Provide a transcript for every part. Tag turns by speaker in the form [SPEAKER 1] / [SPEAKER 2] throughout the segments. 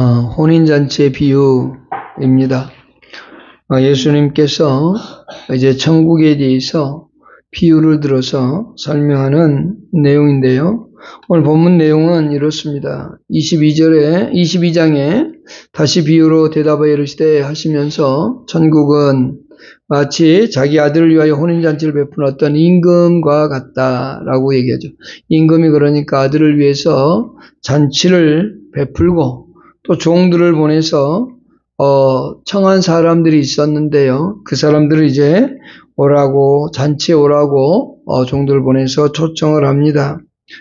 [SPEAKER 1] 혼인잔치의 비유입니다. 예수님께서 이제 천국에 대해서 비유를 들어서 설명하는 내용인데요. 오늘 본문 내용은 이렇습니다. 22장에 다시 비유로 대답하여 이르시되 하시면서 천국은 마치 자기 아들을 위하여 혼인잔치를 베푼 어떤 임금과 같다라고 얘기하죠. 임금이 그러니까 아들을 위해서 잔치를 베풀고 또 종들을 보내서 청한 사람들이 있었는데요. 그 사람들을 이제 오라고, 잔치에 오라고 종들을 보내서 초청을 합니다.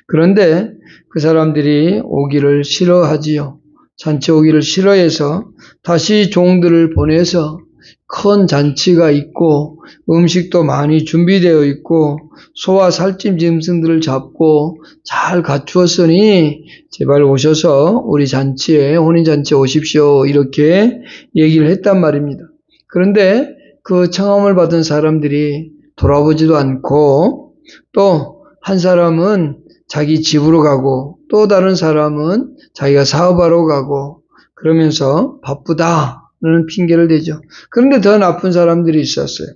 [SPEAKER 1] 그런데 그 사람들이 오기를 싫어하지요. 잔치에 오기를 싫어해서 다시 종들을 보내서 큰 잔치가 있고 음식도 많이 준비되어 있고 소와 살찜 짐승들을 잡고 잘 갖추었으니 제발 오셔서 우리 잔치에 혼인잔치에 오십시오 이렇게 얘기를 했단 말입니다. 그런데 그 청함을 받은 사람들이 돌아보지도 않고 또 한 사람은 자기 집으로 가고 또 다른 사람은 자기가 사업하러 가고 그러면서 바쁘다는 핑계를 대죠. 그런데 더 나쁜 사람들이 있었어요.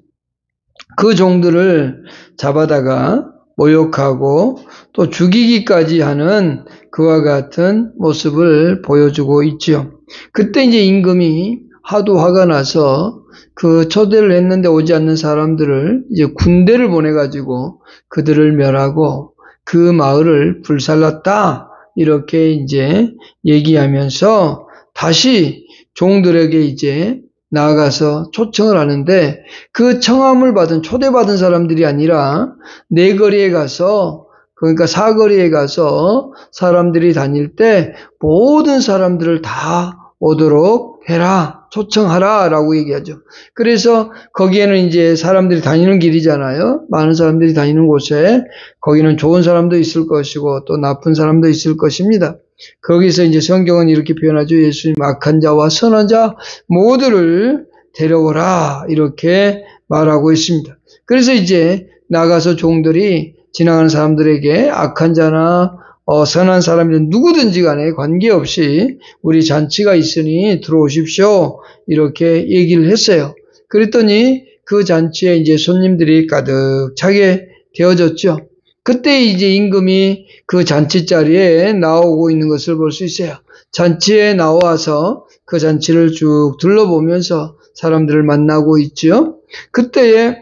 [SPEAKER 1] 그 종들을 잡아다가 모욕하고 또 죽이기까지 하는 그와 같은 모습을 보여주고 있죠. 그때 이제 임금이 하도 화가 나서 그 초대를 했는데 오지 않는 사람들을 이제 군대를 보내가지고 그들을 멸하고 그 마을을 불살랐다. 이렇게 이제 얘기하면서 다시 종들에게 이제 나아가서 초청을 하는데 그 청함을 받은 초대받은 사람들이 아니라 내거리에 가서 그러니까 사거리에 가서 사람들이 다닐 때 모든 사람들을 다 오도록 해라, 초청하라 라고 얘기하죠. 그래서 거기에는 이제 사람들이 다니는 길이잖아요. 많은 사람들이 다니는 곳에 거기는 좋은 사람도 있을 것이고 또 나쁜 사람도 있을 것입니다. 거기서 이제 성경은 이렇게 표현하죠. 예수님 악한 자와 선한 자 모두를 데려오라 이렇게 말하고 있습니다. 그래서 이제 나가서 종들이 지나가는 사람들에게 악한 자나 선한 사람이든 누구든지 간에 관계없이 우리 잔치가 있으니 들어오십시오 이렇게 얘기를 했어요. 그랬더니 그 잔치에 이제 손님들이 가득 차게 되어졌죠. 그때 이제 임금이 그 잔치 자리에 나오고 있는 것을 볼 수 있어요. 잔치에 나와서 그 잔치를 쭉 둘러보면서 사람들을 만나고 있죠. 그때에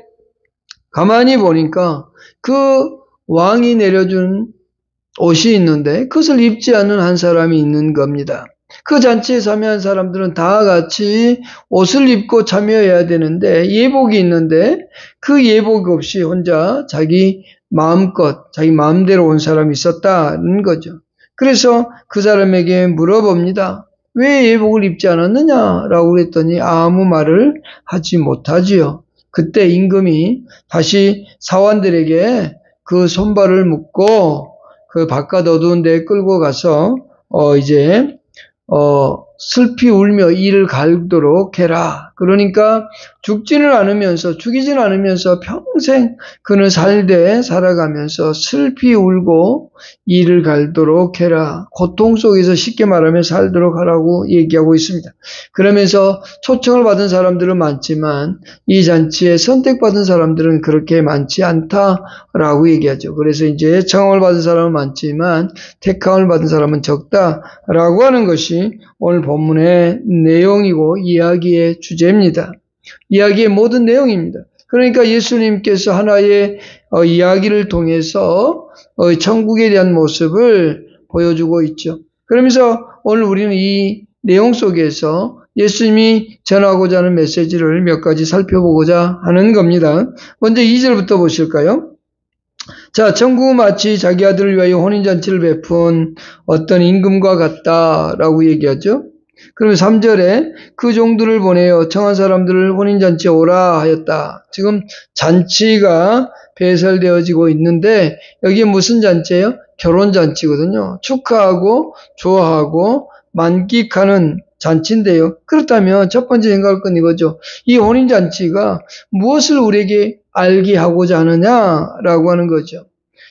[SPEAKER 1] 가만히 보니까 그 왕이 내려준 옷이 있는데 그것을 입지 않는 한 사람이 있는 겁니다. 그 잔치에 참여한 사람들은 다 같이 옷을 입고 참여해야 되는데 예복이 있는데 그 예복 없이 혼자 자기 마음껏 자기 마음대로 온 사람이 있었다는 거죠. 그래서 그 사람에게 물어봅니다. 왜 예복을 입지 않았느냐라고 그랬더니 아무 말을 하지 못하지요. 그때 임금이 다시 사원들에게 그 손발을 묶고 그 바깥 어두운 데에 끌고 가서 슬피 울며 이를 갈도록 해라. 그러니까 죽지는 않으면서 죽이지는 않으면서 평생 그는 살아가면서 슬피 울고 이를 갈도록 해라. 고통 속에서 쉽게 말하면 살도록 하라고 얘기하고 있습니다. 그러면서 초청을 받은 사람들은 많지만 이 잔치에 선택받은 사람들은 그렇게 많지 않다라고 얘기하죠. 그래서 이제 청함을 받은 사람은 많지만 택함을 받은 사람은 적다라고 하는 것이 오늘 본문의 내용이고 이야기의 주제입니다. 이야기의 모든 내용입니다. 그러니까 예수님께서 하나의 이야기를 통해서 천국에 대한 모습을 보여주고 있죠. 그러면서 오늘 우리는 이 내용 속에서 예수님이 전하고자 하는 메시지를 몇 가지 살펴보고자 하는 겁니다. 먼저 2절부터 보실까요? 자, 천국은 마치 자기 아들을 위하여 혼인잔치를 베푼 어떤 임금과 같다라고 얘기하죠. 그러면 3절에 그 종들을 보내어 청한 사람들을 혼인잔치에 오라 하였다. 지금 잔치가 배설되어지고 있는데 여기에 무슨 잔치예요? 결혼잔치거든요. 축하하고 좋아하고 만끽하는 잔치인데요. 그렇다면 첫 번째 생각할 건 이거죠. 이 혼인잔치가 무엇을 우리에게 알게 하고자 하느냐라고 하는 거죠.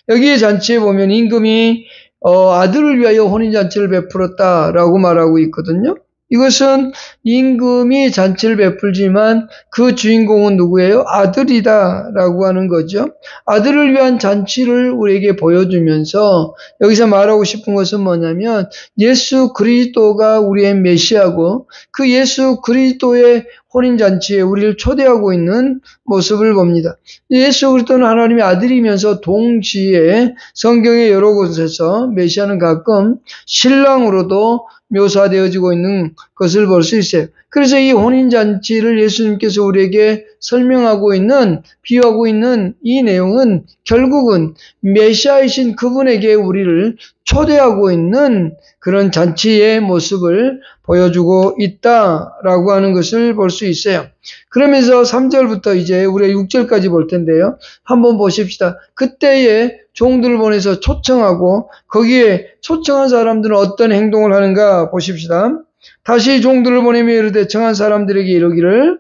[SPEAKER 1] 여기에 잔치에 보면 임금이 아들을 위하여 혼인잔치를 베풀었다라고 말하고 있거든요. 이것은 임금이 잔치를 베풀지만 그 주인공은 누구예요? 아들이다라고 하는 거죠. 아들을 위한 잔치를 우리에게 보여주면서 여기서 말하고 싶은 것은 뭐냐면 예수 그리스도가 우리의 메시아고 그 예수 그리스도의 혼인잔치에 우리를 초대하고 있는 모습을 봅니다. 예수 그리스도는 하나님의 아들이면서 동시에 성경의 여러 곳에서 메시아는 가끔 신랑으로도 묘사되어지고 있는 것을 볼 수 있어요. 그래서 이 혼인잔치를 예수님께서 우리에게 설명하고 있는, 비유하고 있는 이 내용은 결국은 메시아이신 그분에게 우리를 초대하고 있는 그런 잔치의 모습을 보여주고 있다라고 하는 것을 볼 수 있어요. 그러면서 3절부터 이제 우리가 6절까지 볼 텐데요. 한번 보십시다. 그때에 종들을 보내서 초청하고 거기에 초청한 사람들은 어떤 행동을 하는가 보십시다. 다시 종들을 보내며 이르되 청한 사람들에게 이르기를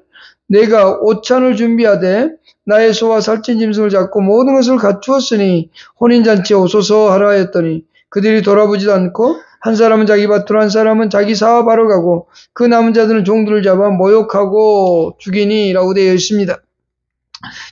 [SPEAKER 1] 내가 오찬을 준비하되 나의 소와 살찐 짐승을 잡고 모든 것을 갖추었으니 혼인잔치에 오소서 하라 했더니 그들이 돌아보지도 않고 한 사람은 자기 밭으로 한 사람은 자기 사업하러 가고 그 남은 자들은 종들을 잡아 모욕하고 죽이니 라고 되어 있습니다.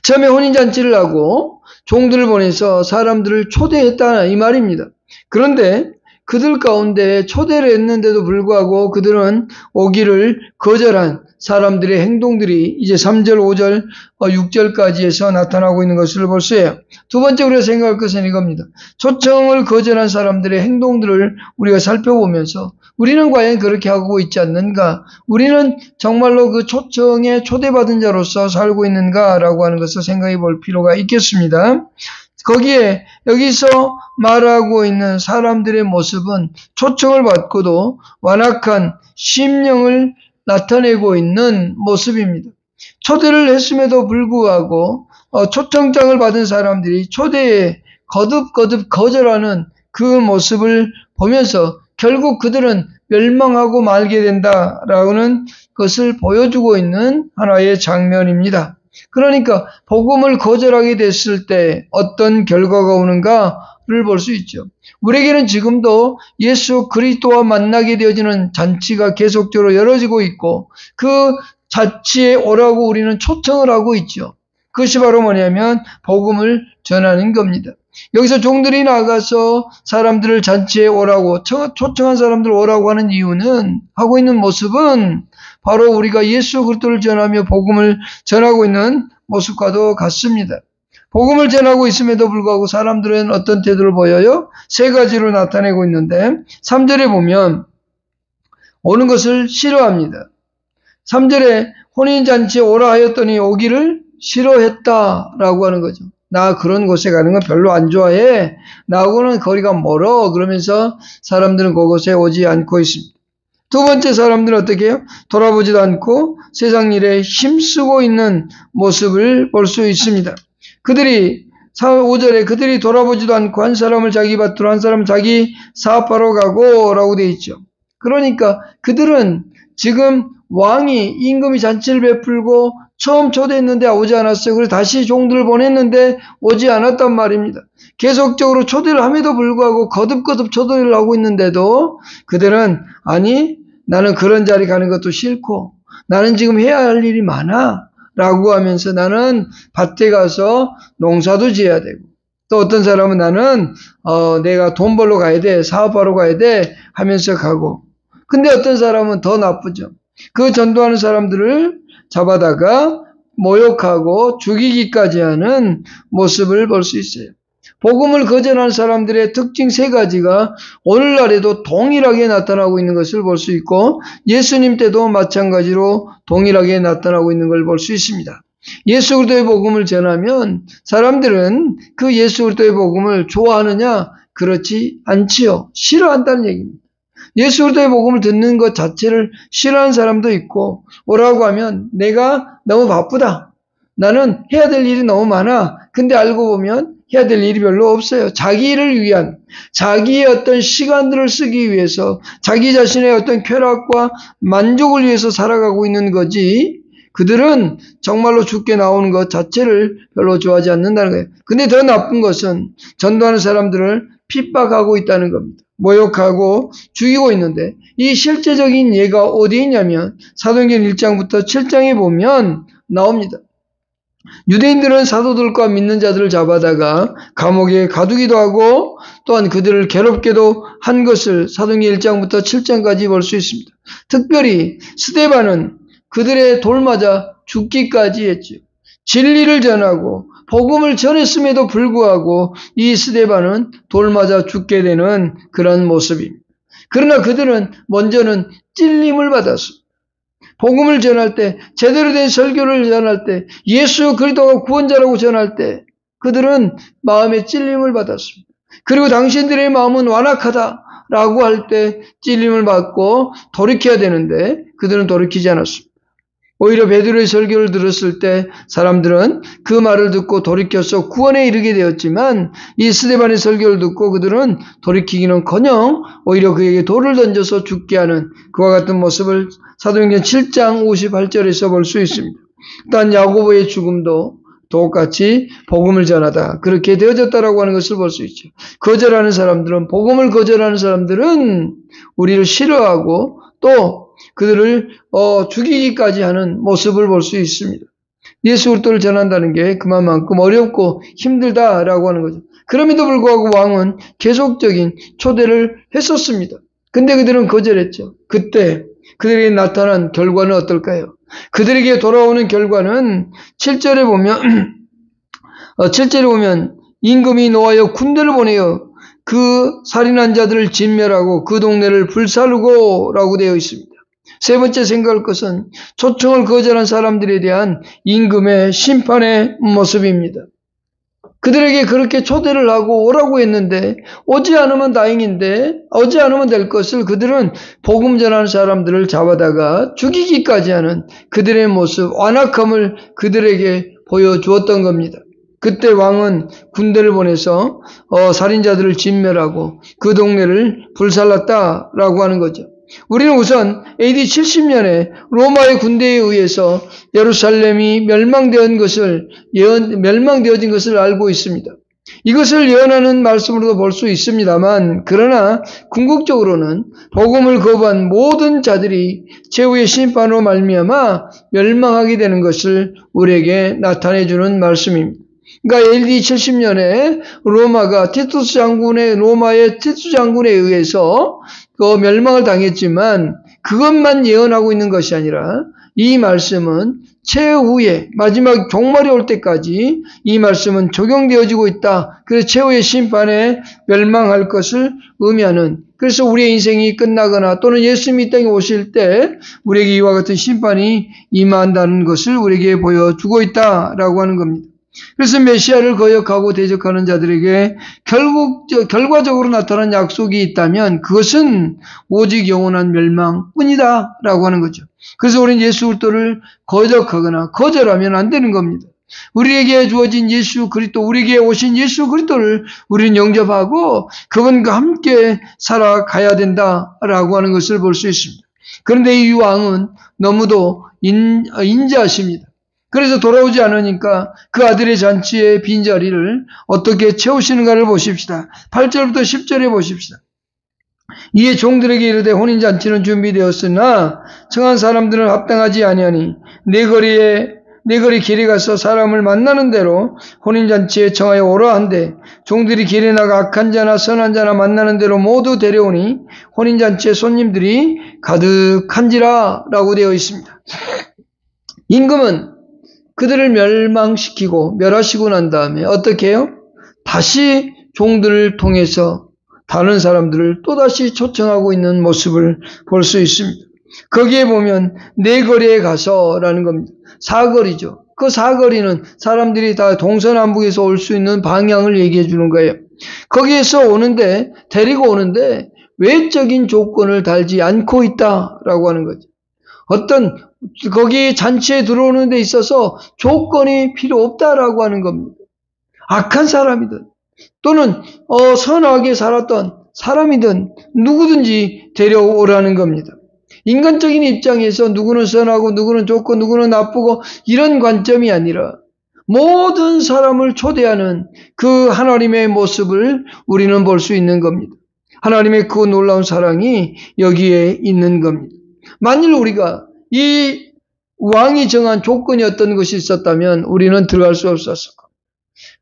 [SPEAKER 1] 처음에 혼인잔치를 하고 종들을 보내서 사람들을 초대했다 이 말입니다. 그런데 그들 가운데 초대를 했는데도 불구하고 그들은 오기를 거절한 사람들의 행동들이 이제 3절, 5절, 6절까지에서 나타나고 있는 것을 볼 수 해요. 두 번째 우리가 생각할 것은 이겁니다. 초청을 거절한 사람들의 행동들을 우리가 살펴보면서 우리는 과연 그렇게 하고 있지 않는가? 우리는 정말로 그 초청에 초대받은 자로서 살고 있는가라고 하는 것을 생각해 볼 필요가 있겠습니다. 거기에 여기서 말하고 있는 사람들의 모습은 초청을 받고도 완악한 심령을 나타내고 있는 모습입니다. 초대를 했음에도 불구하고 초청장을 받은 사람들이 초대에 거듭거듭 거절하는 그 모습을 보면서 결국 그들은 멸망하고 말게 된다라는 것을 보여주고 있는 하나의 장면입니다. 그러니까 복음을 거절하게 됐을 때 어떤 결과가 오는가를 볼 수 있죠. 우리에게는 지금도 예수 그리스도와 만나게 되어지는 잔치가 계속적으로 열어지고 있고 그 잔치에 오라고 우리는 초청을 하고 있죠. 그것이 바로 뭐냐면 복음을 전하는 겁니다. 여기서 종들이 나가서 사람들을 잔치에 오라고 초청한 사람들 오라고 하는 이유는 하고 있는 모습은 바로 우리가 예수 그리스도를 전하며 복음을 전하고 있는 모습과도 같습니다. 복음을 전하고 있음에도 불구하고 사람들은 어떤 태도를 보여요? 세 가지로 나타내고 있는데 3절에 보면 오는 것을 싫어합니다. 3절에 혼인잔치에 오라 하였더니 오기를 싫어했다라고 하는 거죠. 나 그런 곳에 가는 건 별로 안 좋아해. 나하고는 거리가 멀어. 그러면서 사람들은 그곳에 오지 않고 있습니다. 두 번째 사람들은 어떻게 해요? 돌아보지도 않고 세상 일에 힘쓰고 있는 모습을 볼 수 있습니다. 그들이 5절에 그들이 돌아보지도 않고 한 사람을 자기 밭으로 한 사람은 자기 사업하러 가고 라고 되어 있죠. 그러니까 그들은 지금 왕이 임금이 잔치를 베풀고 처음 초대했는데 오지 않았어요. 그래서 다시 종들을 보냈는데 오지 않았단 말입니다. 계속적으로 초대를 함에도 불구하고 거듭거듭 초대를 하고 있는데도 그들은 아니 나는 그런 자리 가는 것도 싫고 나는 지금 해야 할 일이 많아 라고 하면서 나는 밭에 가서 농사도 지어야 되고 또 어떤 사람은 나는 내가 돈 벌러 가야 돼 사업하러 가야 돼 하면서 가고 근데 어떤 사람은 더 나쁘죠. 그 전도하는 사람들을 잡아다가 모욕하고 죽이기까지 하는 모습을 볼 수 있어요. 복음을 거절하는 사람들의 특징 세 가지가 오늘날에도 동일하게 나타나고 있는 것을 볼 수 있고 예수님 때도 마찬가지로 동일하게 나타나고 있는 걸 볼 수 있습니다. 예수 그리스도의 복음을 전하면 사람들은 그 예수 그리스도의 복음을 좋아하느냐? 그렇지 않지요. 싫어한다는 얘기입니다. 예수 그리스도의 복음을 듣는 것 자체를 싫어하는 사람도 있고 뭐라고 하면 내가 너무 바쁘다. 나는 해야 될 일이 너무 많아. 근데 알고 보면 해야 될 일이 별로 없어요. 자기를 위한 자기의 어떤 시간들을 쓰기 위해서 자기 자신의 어떤 쾌락과 만족을 위해서 살아가고 있는 거지 그들은 정말로 죽게 나오는 것 자체를 별로 좋아하지 않는다는 거예요. 근데 더 나쁜 것은 전도하는 사람들을 핍박하고 있다는 겁니다. 모욕하고 죽이고 있는데 이 실제적인 예가 어디에 있냐면 사도행전 1장부터 7장에 보면 나옵니다. 유대인들은 사도들과 믿는 자들을 잡아다가 감옥에 가두기도 하고 또한 그들을 괴롭게도 한 것을 사도행전 1장부터 7장까지 볼 수 있습니다. 특별히 스데반은 그들의 돌 맞아 죽기까지 했죠. 진리를 전하고 복음을 전했음에도 불구하고 이 스데반은 돌 맞아 죽게 되는 그런 모습입니다. 그러나 그들은 먼저는 찔림을 받았습니다. 복음을 전할 때, 제대로 된 설교를 전할 때, 예수 그리스도가 구원자라고 전할 때 그들은 마음에 찔림을 받았습니다. 그리고 당신들의 마음은 완악하다라고 할 때 찔림을 받고 돌이켜야 되는데 그들은 돌이키지 않았습니다. 오히려 베드로의 설교를 들었을 때 사람들은 그 말을 듣고 돌이켜서 구원에 이르게 되었지만 이 스데반의 설교를 듣고 그들은 돌이키기는커녕 오히려 그에게 돌을 던져서 죽게 하는 그와 같은 모습을 사도행전 7장 58절에서 볼 수 있습니다. 또한 야고보의 죽음도 똑같이 복음을 전하다 그렇게 되어졌다라고 하는 것을 볼 수 있죠. 거절하는 사람들은 복음을 거절하는 사람들은 우리를 싫어하고 또 그들을 죽이기까지 하는 모습을 볼 수 있습니다. 예수 그리스도를 전한다는 게 그만큼 어렵고 힘들다라고 하는 거죠. 그럼에도 불구하고 왕은 계속적인 초대를 했었습니다. 근데 그들은 거절했죠. 그때 그들에게 나타난 결과는 어떨까요? 그들에게 돌아오는 결과는 7절에 보면 임금이 노하여 군대를 보내어 그 살인한 자들을 진멸하고 그 동네를 불사르고 라고 되어 있습니다. 세 번째 생각할 것은 초청을 거절한 사람들에 대한 임금의 심판의 모습입니다. 그들에게 그렇게 초대를 하고 오라고 했는데 오지 않으면 다행인데 오지 않으면 될 것을 그들은 복음 전하는 사람들을 잡아다가 죽이기까지 하는 그들의 모습, 완악함을 그들에게 보여주었던 겁니다. 그때 왕은 군대를 보내서 살인자들을 진멸하고 그 동네를 불살랐다라고 하는 거죠. 우리는 우선 AD 70년에 로마의 군대에 의해서 예루살렘이 멸망되어진 것을 알고 있습니다. 이것을 예언하는 말씀으로도 볼 수 있습니다만 그러나 궁극적으로는 복음을 거부한 모든 자들이 최후의 심판으로 말미암아 멸망하게 되는 것을 우리에게 나타내주는 말씀입니다. 그러니까 AD 70년에 로마의 티투스 장군에 의해서 멸망을 당했지만 그것만 예언하고 있는 것이 아니라 이 말씀은 최후에 마지막 종말이 올 때까지 이 말씀은 적용되어지고 있다. 그래서 최후의 심판에 멸망할 것을 의미하는 그래서 우리의 인생이 끝나거나 또는 예수님이 이 땅에 오실 때 우리에게 이와 같은 심판이 임한다는 것을 우리에게 보여주고 있다라고 하는 겁니다. 그래서 메시아를 거역하고 대적하는 자들에게 결과적으로 나타난 약속이 있다면 그것은 오직 영원한 멸망뿐이다 라고 하는 거죠. 그래서 우리는 예수 그리스도를 거역하거나 거절하면 안 되는 겁니다. 우리에게 주어진 예수 그리스도, 우리에게 오신 예수 그리스도를 우리는 영접하고 그분과 함께 살아가야 된다라고 하는 것을 볼 수 있습니다. 그런데 이 왕은 너무도 인자하십니다. 그래서 돌아오지 않으니까 그 아들의 잔치의 빈자리를 어떻게 채우시는가를 보십시다. 8절부터 10절에 보십시다. 이에 종들에게 이르되 혼인잔치는 준비되었으나 청한 사람들은 합당하지 아니하니 내 거리 길에 가서 사람을 만나는 대로 혼인잔치에 청하여 오라 한데 종들이 길에 나가 악한 자나 선한 자나 만나는 대로 모두 데려오니 혼인잔치에 손님들이 가득한지라 라고 되어 있습니다. 임금은 그들을 멸하시고 난 다음에 어떻게 해요? 다시 종들을 통해서 다른 사람들을 또다시 초청하고 있는 모습을 볼 수 있습니다. 거기에 보면 네 거리에 가서라는 겁니다. 사거리죠. 그 사거리는 사람들이 다 동서남북에서 올 수 있는 방향을 얘기해 주는 거예요. 거기에서 데리고 오는데 외적인 조건을 달지 않고 있다라고 하는 거죠. 거기 잔치에 들어오는 데 있어서 조건이 필요 없다라고 하는 겁니다. 악한 사람이든 또는 선하게 살았던 사람이든 누구든지 데려오라는 겁니다. 인간적인 입장에서 누구는 선하고 누구는 좋고 누구는 나쁘고 이런 관점이 아니라 모든 사람을 초대하는 그 하나님의 모습을 우리는 볼 수 있는 겁니다. 하나님의 그 놀라운 사랑이 여기에 있는 겁니다. 만일 우리가 이 왕이 정한 조건이 어떤 것이 있었다면 우리는 들어갈 수 없었을 겁니다.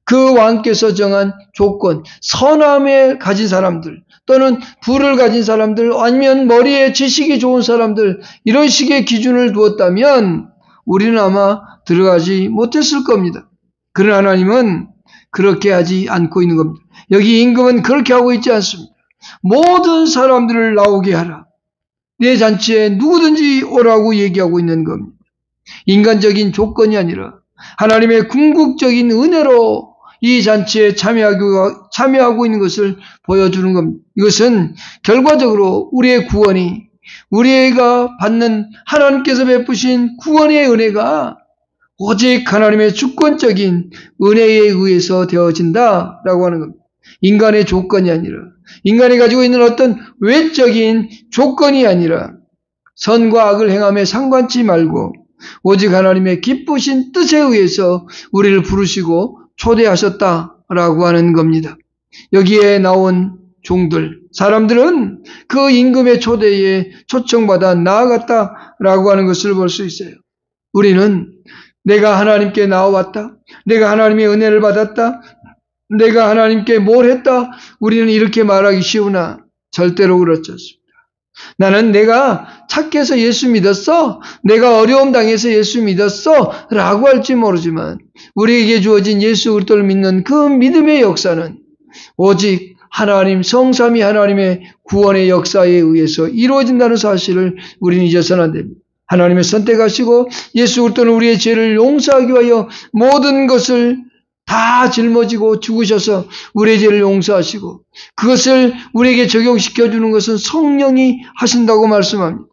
[SPEAKER 1] 그 왕께서 정한 조건, 선함에 가진 사람들 또는 부를 가진 사람들 아니면 머리에 지식이 좋은 사람들 이런 식의 기준을 두었다면 우리는 아마 들어가지 못했을 겁니다. 그러나 하나님은 그렇게 하지 않고 있는 겁니다. 여기 임금은 그렇게 하고 있지 않습니다. 모든 사람들을 나오게 하라. 내 잔치에 누구든지 오라고 얘기하고 있는 겁니다. 인간적인 조건이 아니라 하나님의 궁극적인 은혜로 이 잔치에 참여하고 있는 것을 보여주는 겁니다. 이것은 결과적으로 우리의 구원이 우리가 받는 하나님께서 베푸신 구원의 은혜가 오직 하나님의 주권적인 은혜에 의해서 되어진다라고 하는 겁니다. 인간의 조건이 아니라 인간이 가지고 있는 어떤 외적인 조건이 아니라 선과 악을 행함에 상관치 말고 오직 하나님의 기쁘신 뜻에 의해서 우리를 부르시고 초대하셨다라고 하는 겁니다. 여기에 나온 종들, 사람들은 그 임금의 초대에 초청받아 나아갔다라고 하는 것을 볼 수 있어요. 우리는 내가 하나님께 나와왔다, 내가 하나님의 은혜를 받았다, 내가 하나님께 뭘 했다, 우리는 이렇게 말하기 쉬우나 절대로 그렇지 않습니다. 나는 내가 착해서 예수 믿었어, 내가 어려움 당해서 예수 믿었어 라고 할지 모르지만 우리에게 주어진 예수 그리스도를 믿는 그 믿음의 역사는 오직 하나님 성삼위 하나님의 구원의 역사에 의해서 이루어진다는 사실을 우리는 잊어서는 안 됩니다. 하나님의 선택하시고 예수 그리스도는 우리의 죄를 용서하기 위하여 모든 것을 다 짊어지고 죽으셔서 우리의 죄를 용서하시고 그것을 우리에게 적용시켜주는 것은 성령이 하신다고 말씀합니다.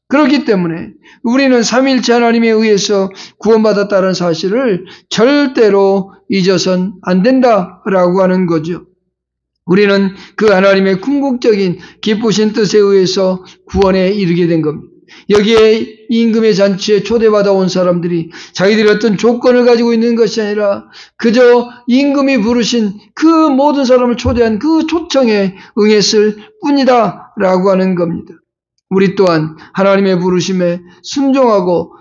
[SPEAKER 1] 그렇기 때문에 우리는 삼위일체 하나님에 의해서 구원받았다는 사실을 절대로 잊어선 안 된다라고 하는 거죠. 우리는 그 하나님의 궁극적인 기쁘신 뜻에 의해서 구원에 이르게 된 겁니다. 여기에 임금의 잔치에 초대받아 온 사람들이 자기들이 어떤 조건을 가지고 있는 것이 아니라 그저 임금이 부르신 그 모든 사람을 초대한 그 초청에 응했을 뿐이다 라고 하는 겁니다. 우리 또한 하나님의 부르심에 순종하고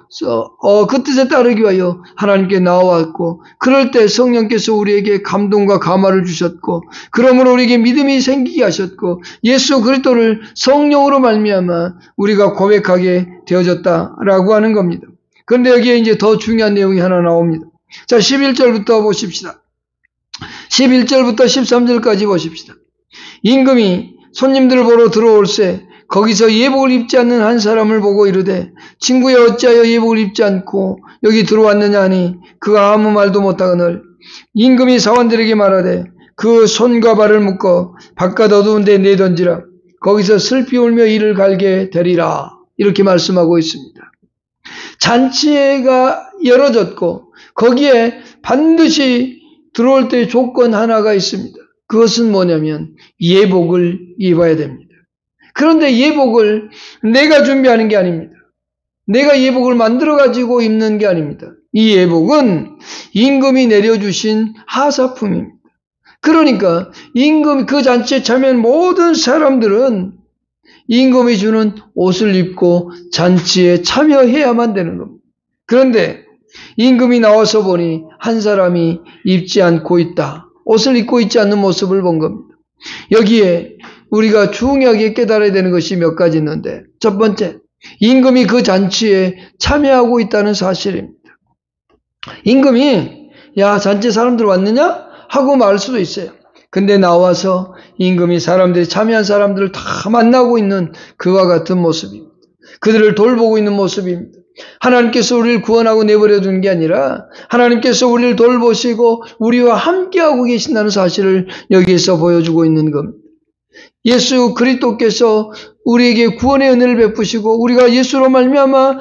[SPEAKER 1] 그 뜻에 따르기 위하여 하나님께 나와왔고 그럴 때 성령께서 우리에게 감동과 감화를 주셨고 그러므로 우리에게 믿음이 생기게 하셨고 예수 그리스도를 성령으로 말미암아 우리가 고백하게 되어졌다라고 하는 겁니다. 그런데 여기에 이제 더 중요한 내용이 하나 나옵니다. 자, 11절부터 보십시다. 11절부터 13절까지 보십시다. 임금이 손님들을 보러 들어올세 거기서 예복을 입지 않는 한 사람을 보고 이르되 친구여 어찌하여 예복을 입지 않고 여기 들어왔느냐 하니 그가 아무 말도 못하거늘 임금이 사원들에게 말하되 그 손과 발을 묶어 바깥 어두운 데 내던지라 거기서 슬피 울며 이를 갈게 되리라 이렇게 말씀하고 있습니다. 잔치가 열어졌고 거기에 반드시 들어올 때 조건 하나가 있습니다. 그것은 뭐냐면 예복을 입어야 됩니다. 그런데 예복을 내가 준비하는 게 아닙니다. 내가 예복을 만들어가지고 입는 게 아닙니다. 이 예복은 임금이 내려주신 하사품입니다. 그러니까 임금 그 잔치에 참여한 모든 사람들은 임금이 주는 옷을 입고 잔치에 참여해야만 되는 겁니다. 그런데 임금이 나와서 보니 한 사람이 입지 않고 있다. 옷을 입고 있지 않는 모습을 본 겁니다. 여기에 우리가 중요하게 깨달아야 되는 것이 몇 가지 있는데 첫 번째, 임금이 그 잔치에 참여하고 있다는 사실입니다. 임금이 야 잔치에 사람들 왔느냐? 하고 말할 수도 있어요. 근데 나와서 임금이 사람들이 참여한 사람들을 다 만나고 있는 그와 같은 모습입니다. 그들을 돌보고 있는 모습입니다. 하나님께서 우리를 구원하고 내버려 둔 게 아니라 하나님께서 우리를 돌보시고 우리와 함께하고 계신다는 사실을 여기에서 보여주고 있는 겁니다. 예수 그리스도께서 우리에게 구원의 은혜를 베푸시고 우리가 예수로 말미암아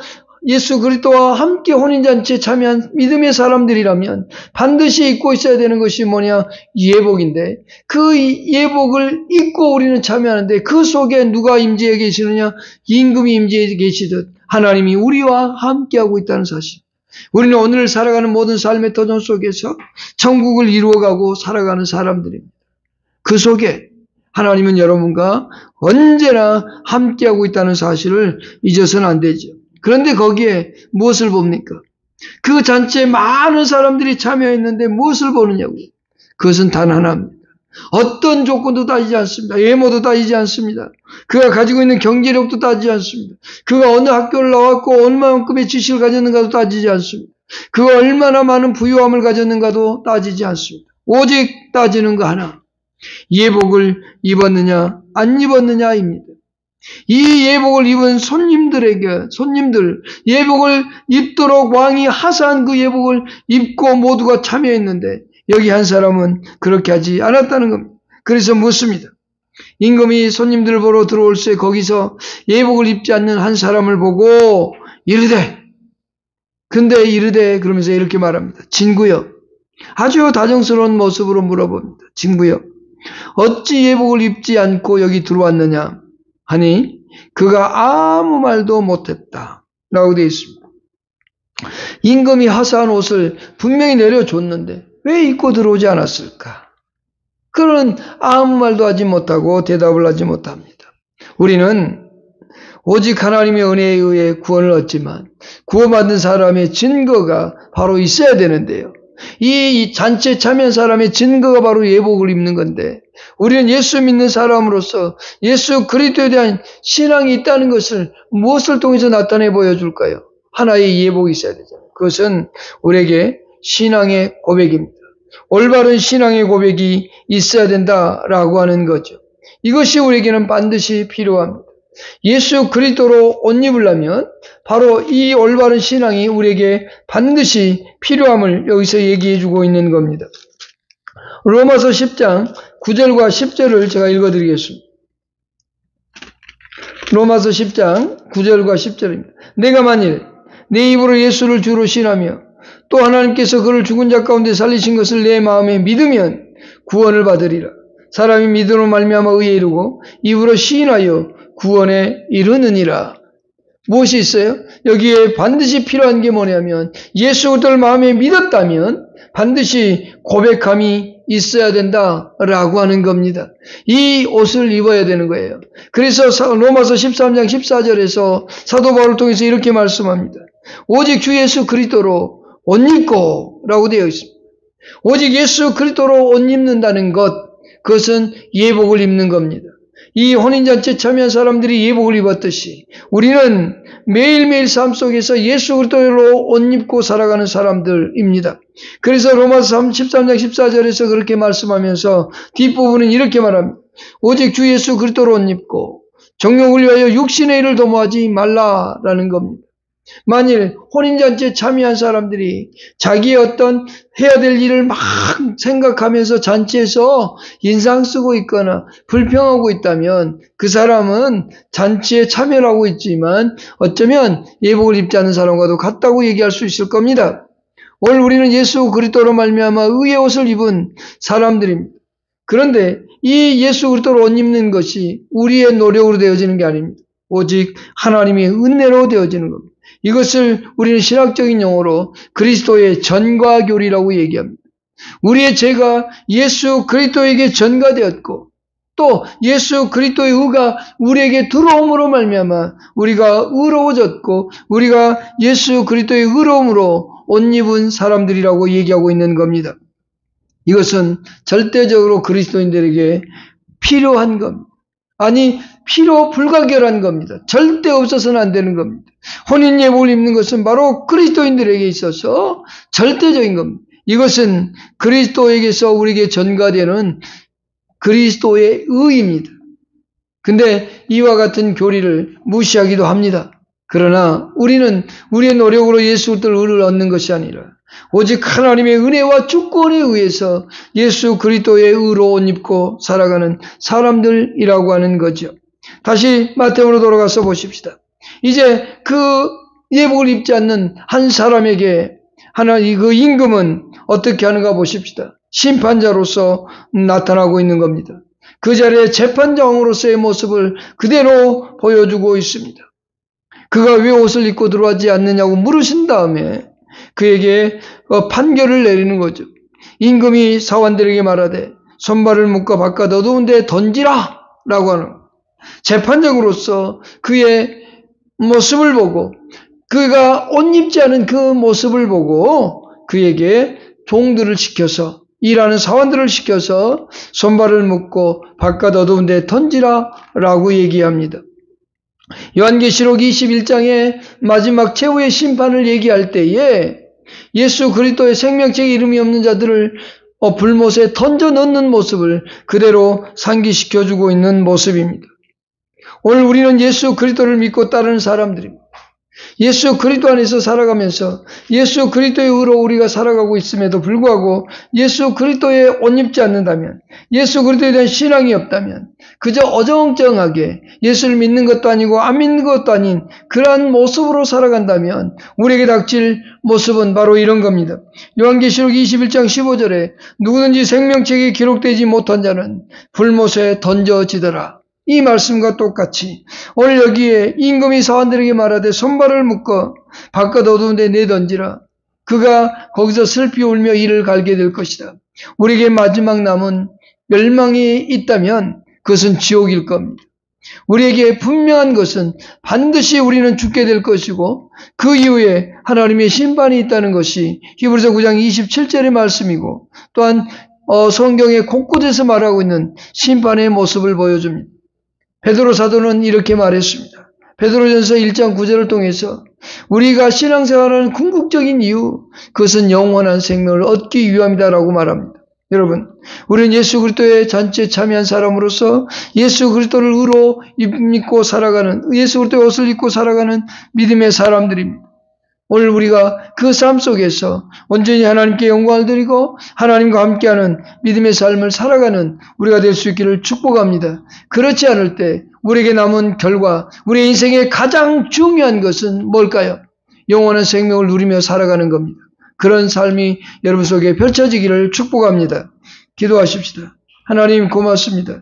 [SPEAKER 1] 예수 그리스도와 함께 혼인잔치에 참여한 믿음의 사람들이라면 반드시 입고 있어야 되는 것이 뭐냐? 예복인데 그 예복을 입고 우리는 참여하는데 그 속에 누가 임재해 계시느냐? 임금이 임재해 계시듯 하나님이 우리와 함께하고 있다는 사실. 우리는 오늘 살아가는 모든 삶의 도전 속에서 천국을 이루어가고 살아가는 사람들입니다. 그 속에 하나님은 여러분과 언제나 함께하고 있다는 사실을 잊어서는 안 되죠. 그런데 거기에 무엇을 봅니까? 그 잔치에 많은 사람들이 참여했는데 무엇을 보느냐고요? 그것은 단 하나입니다. 어떤 조건도 따지지 않습니다. 외모도 따지지 않습니다. 그가 가지고 있는 경제력도 따지지 않습니다. 그가 어느 학교를 나왔고 얼마만큼의 지식을 가졌는가도 따지지 않습니다. 그가 얼마나 많은 부유함을 가졌는가도 따지지 않습니다. 오직 따지는 거 하나. 예복을 입었느냐 안 입었느냐입니다. 이 예복을 입은 손님들, 예복을 입도록 왕이 하사한 그 예복을 입고 모두가 참여했는데 여기 한 사람은 그렇게 하지 않았다는 겁니다. 그래서 묻습니다. 임금이 손님들을 보러 들어올 때 거기서 예복을 입지 않는 한 사람을 보고 이르되 그러면서 이렇게 말합니다. 진구여. 아주 다정스러운 모습으로 물어봅니다. 진구여. 어찌 예복을 입지 않고 여기 들어왔느냐 하니 그가 아무 말도 못했다 라고 되어 있습니다. 임금이 하사한 옷을 분명히 내려줬는데 왜 입고 들어오지 않았을까? 그는 아무 말도 하지 못하고 대답을 하지 못합니다. 우리는 오직 하나님의 은혜에 의해 구원을 얻지만 구원받은 사람의 증거가 바로 있어야 되는데요. 이 잔치에 참여한 사람의 증거가 바로 예복을 입는 건데 우리는 예수 믿는 사람으로서 예수 그리스도에 대한 신앙이 있다는 것을 무엇을 통해서 나타내 보여줄까요? 하나의 예복이 있어야 되잖아요. 그것은 우리에게 신앙의 고백입니다. 올바른 신앙의 고백이 있어야 된다라고 하는 거죠. 이것이 우리에게는 반드시 필요합니다. 예수 그리스도로 옷 입으려면 바로 이 올바른 신앙이 우리에게 반드시 필요함을 여기서 얘기해 주고 있는 겁니다. 로마서 10장 9절과 10절을 제가 읽어드리겠습니다. 로마서 10장 9절과 10절입니다. 내가 만일 내 입으로 예수를 주로 신하며 또 하나님께서 그를 죽은 자 가운데 살리신 것을 내 마음에 믿으면 구원을 받으리라. 사람이 믿음으로 말미암아 의에 이르고 입으로 시인하여 구원에 이르느니라. 무엇이 있어요? 여기에 반드시 필요한 게 뭐냐면 예수 그리스도를 마음에 믿었다면 반드시 고백함이 있어야 된다라고 하는 겁니다. 이 옷을 입어야 되는 거예요. 그래서 로마서 13장 14절에서 사도 바울을 통해서 이렇게 말씀합니다. 오직 주 예수 그리스도로 옷 입고 라고 되어 있습니다. 오직 예수 그리스도로 옷 입는다는 것, 그것은 예복을 입는 겁니다. 이 혼인잔치에 참여한 사람들이 예복을 입었듯이 우리는 매일매일 삶 속에서 예수 그리스도로 옷 입고 살아가는 사람들입니다. 그래서 로마서 13장 14절에서 그렇게 말씀하면서 뒷부분은 이렇게 말합니다. 오직 주 예수 그리스도로 옷 입고 정욕을 위하여 육신의 일을 도모하지 말라라는 겁니다. 만일 혼인잔치에 참여한 사람들이 자기의 어떤 해야 될 일을 막 생각하면서 잔치에서 인상 쓰고 있거나 불평하고 있다면 그 사람은 잔치에 참여를 하고 있지만 어쩌면 예복을 입지 않은 사람과도 같다고 얘기할 수 있을 겁니다. 오늘 우리는 예수 그리스도로 말미암아 의의 옷을 입은 사람들입니다. 그런데 이 예수 그리스도로 옷 입는 것이 우리의 노력으로 되어지는 게 아닙니다. 오직 하나님의 은혜로 되어지는 겁니다. 이것을 우리는 신학적인 용어로 그리스도의 전가교리라고 얘기합니다. 우리의 죄가 예수 그리스도에게 전가되었고 또 예수 그리스도의 의가 우리에게 들어옴으로 말미암아 우리가 의로워졌고 우리가 예수 그리스도의 의로움으로 옷 입은 사람들이라고 얘기하고 있는 겁니다. 이것은 절대적으로 그리스도인들에게 필요한 겁니다. 아니 필요 불가결한 겁니다. 절대 없어서는 안 되는 겁니다. 혼인 예복을 입는 것은 바로 그리스도인들에게 있어서 절대적인 겁니다. 이것은 그리스도에게서 우리에게 전가되는 그리스도의 의입니다. 근데 이와 같은 교리를 무시하기도 합니다. 그러나 우리는 우리의 노력으로 예수 그리스도의 의를 얻는 것이 아니라 오직 하나님의 은혜와 주권에 의해서 예수 그리스도의 의로 옷 입고 살아가는 사람들이라고 하는 거죠. 다시 마태복음으로 돌아가서 보십시다. 이제 그 예복을 입지 않는 한 사람에게 그 임금은 어떻게 하는가 보십시다. 심판자로서 나타나고 있는 겁니다. 그 자리에 재판장으로서의 모습을 그대로 보여주고 있습니다. 그가 왜 옷을 입고 들어가지 않느냐고 물으신 다음에 그에게 판결을 내리는 거죠. 임금이 사원들에게 말하되 손발을 묶어 바깥 어두운 데 던지라 라고 하는 거예요. 재판장으로서 그의 모습을 보고 그가 옷 입지 않은 그 모습을 보고 그에게 종들을 시켜서 일하는 사원들을 시켜서 손발을 묶고 바깥 어두운 데 던지라 라고 얘기합니다. 요한계시록 21장에 마지막 최후의 심판을 얘기할 때에 예수 그리스도의 생명책에 이름이 없는 자들을 불못에 던져 넣는 모습을 그대로 상기시켜주고 있는 모습입니다. 오늘 우리는 예수 그리스도를 믿고 따르는 사람들입니다. 예수 그리스도 안에서 살아가면서 예수 그리스도의 의로 우리가 살아가고 있음에도 불구하고 예수 그리스도에 옷 입지 않는다면, 예수 그리스도에 대한 신앙이 없다면, 그저 어정쩡하게 예수를 믿는 것도 아니고 안 믿는 것도 아닌 그러한 모습으로 살아간다면 우리에게 닥칠 모습은 바로 이런 겁니다. 요한계시록 21장 15절에 누구든지 생명책에 기록되지 못한 자는 불못에 던져지더라. 이 말씀과 똑같이 오늘 여기에 임금이 사원들에게 말하되 손발을 묶어 바깥 어두운 데 내던지라. 그가 거기서 슬피 울며 이를 갈게 될 것이다. 우리에게 마지막 남은 멸망이 있다면 그것은 지옥일 겁니다. 우리에게 분명한 것은 반드시 우리는 죽게 될 것이고 그 이후에 하나님의 심판이 있다는 것이 히브리서 9장 27절의 말씀이고 또한 성경의 곳곳에서 말하고 있는 심판의 모습을 보여줍니다. 베드로 사도는 이렇게 말했습니다. 베드로전서 1장 9절을 통해서 우리가 신앙생활하는 궁극적인 이유, 그것은 영원한 생명을 얻기 위함이다라고 말합니다. 여러분, 우리는 예수 그리스도의 잔치에 참여한 사람으로서 예수 그리스도를 의로 믿고 살아가는, 예수 그리스도의 옷을 입고 살아가는 믿음의 사람들입니다. 오늘 우리가 그 삶 속에서 온전히 하나님께 영광을 드리고 하나님과 함께하는 믿음의 삶을 살아가는 우리가 될 수 있기를 축복합니다. 그렇지 않을 때 우리에게 남은 결과, 우리의 인생의 가장 중요한 것은 뭘까요? 영원한 생명을 누리며 살아가는 겁니다. 그런 삶이 여러분 속에 펼쳐지기를 축복합니다. 기도하십시다. 하나님 고맙습니다.